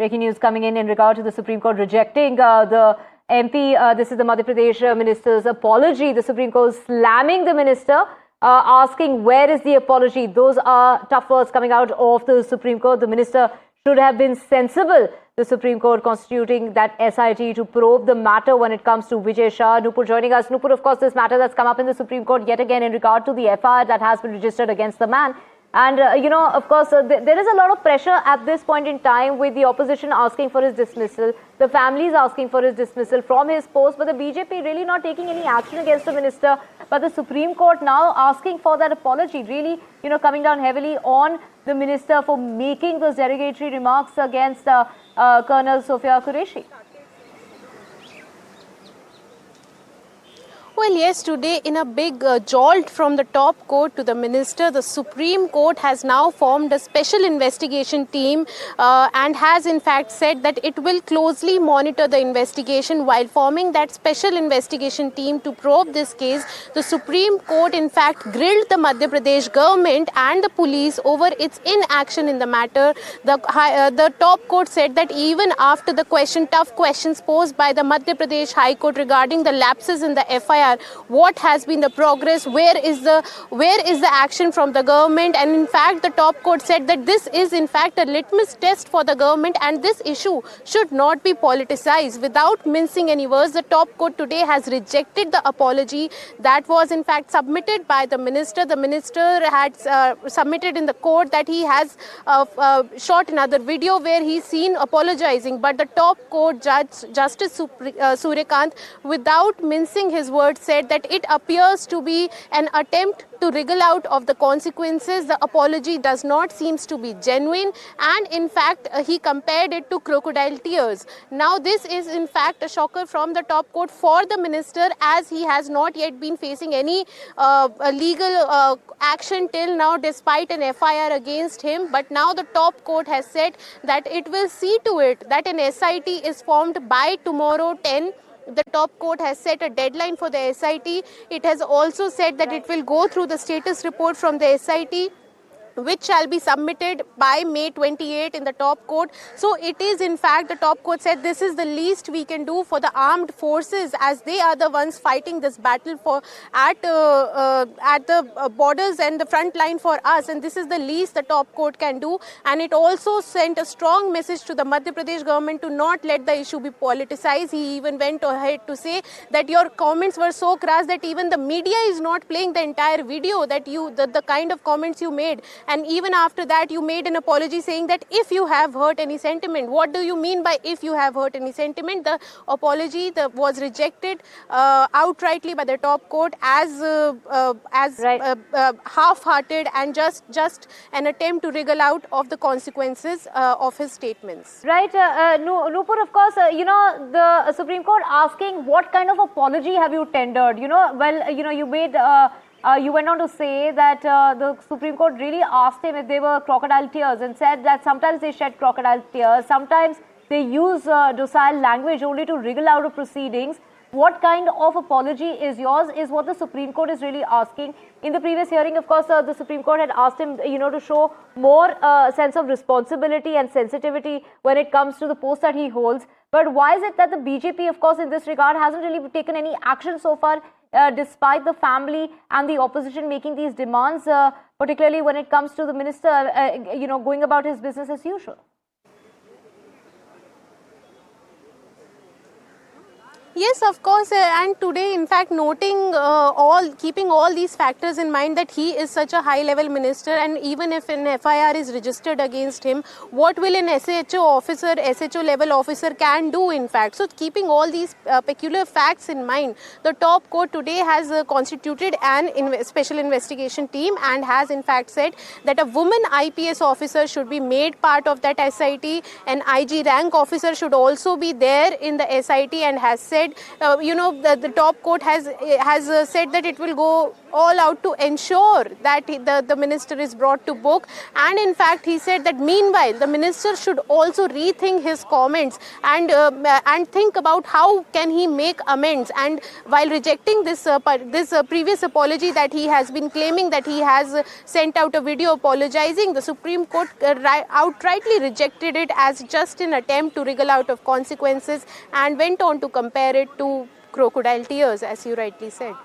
Breaking news coming in regard to the Supreme Court rejecting the MP, this is the Madhya Pradesh minister's apology. The Supreme Court slamming the minister, asking where is the apology. Those are tough words coming out of the Supreme Court. The minister should have been sensible. The Supreme Court constituting that SIT to probe the matter when it comes to Vijay Shah. Nupur joining us. Nupur, of course, this matter that's come up in the Supreme Court yet again in regard to the FIR that has been registered against the man. And, of course, there is a lot of pressure at this point in time with the opposition asking for his dismissal, the families asking for his dismissal from his post, but the BJP really not taking any action against the minister. But the Supreme Court now asking for that apology, really, coming down heavily on the minister for making those derogatory remarks against Colonel Sophia Qureshi. Well, yes, today in a big jolt from the top court to the minister, the Supreme Court has now formed a special investigation team and has in fact said that it will closely monitor the investigation. While forming that special investigation team to probe this case, the Supreme Court in fact grilled the Madhya Pradesh government and the police over its inaction in the matter. The top court said that even after the tough questions posed by the Madhya Pradesh High Court regarding the lapses in the FIR, what has been the progress, where is the action from the government, and in fact the top court said that this is in fact a litmus test for the government and this issue should not be politicized. Without mincing any words, the top court today has rejected the apology that was in fact submitted by the minister. The minister had submitted in the court that he has shot another video where he's seen apologizing, but the top court judge, Justice Suryakant, without mincing his words, said that it appears to be an attempt to wriggle out of the consequences. The apology does not seem to be genuine, and in fact he compared it to crocodile tears. Now this is in fact a shocker from the top court for the minister, as he has not yet been facing any legal action till now despite an FIR against him. But now the top court has said that it will see to it that an SIT is formed by tomorrow 10. The top court has set a deadline for the SIT. It has also said that it will go through the status report from the SIT, which shall be submitted by May 28 in the top court. So it is in fact, the top court said this is the least we can do for the armed forces, as they are the ones fighting this battle for at the borders and the front line for us, and this is the least the top court can do. And it also sent a strong message to the Madhya Pradesh government to not let the issue be politicized. He even went ahead to say that your comments were so crass that even the media is not playing the entire video, that the kind of comments you made. And even after that, you made an apology saying that if you have hurt any sentiment. What do you mean by if you have hurt any sentiment? The apology was rejected outrightly by the top court as half-hearted and just an attempt to wriggle out of the consequences of his statements. Right, Nupur, of course, the Supreme Court asking what kind of apology have you tendered? You made... you went on to say that the Supreme Court really asked him if they were crocodile tears, and said that sometimes they shed crocodile tears, sometimes they use docile language only to wriggle out of proceedings. What kind of apology is yours is what the Supreme Court is really asking. In the previous hearing, of course, the Supreme Court had asked him, to show more sense of responsibility and sensitivity when it comes to the post that he holds. But why is it that the BJP, of course, in this regard hasn't really taken any action so far, despite the family and the opposition making these demands, particularly when it comes to the minister, going about his business as usual? Yes, of course, and today, in fact, noting keeping all these factors in mind, that he is such a high-level minister, and even if an FIR is registered against him, what will an SHO level officer can do, in fact? So, keeping all these peculiar facts in mind, the top court today has constituted an special investigation team and has, in fact, said that a woman IPS officer should be made part of that SIT. An IG rank officer should also be there in the SIT, and has said, the top court has said that it will go all out to ensure that the minister is brought to book. And in fact, he said that meanwhile, the minister should also rethink his comments and think about how can he make amends. And while rejecting this previous apology that he has been claiming that he has sent out a video apologizing, the Supreme Court outrightly rejected it as just an attempt to wriggle out of consequences and went on to compare it to crocodile tears, as you rightly said.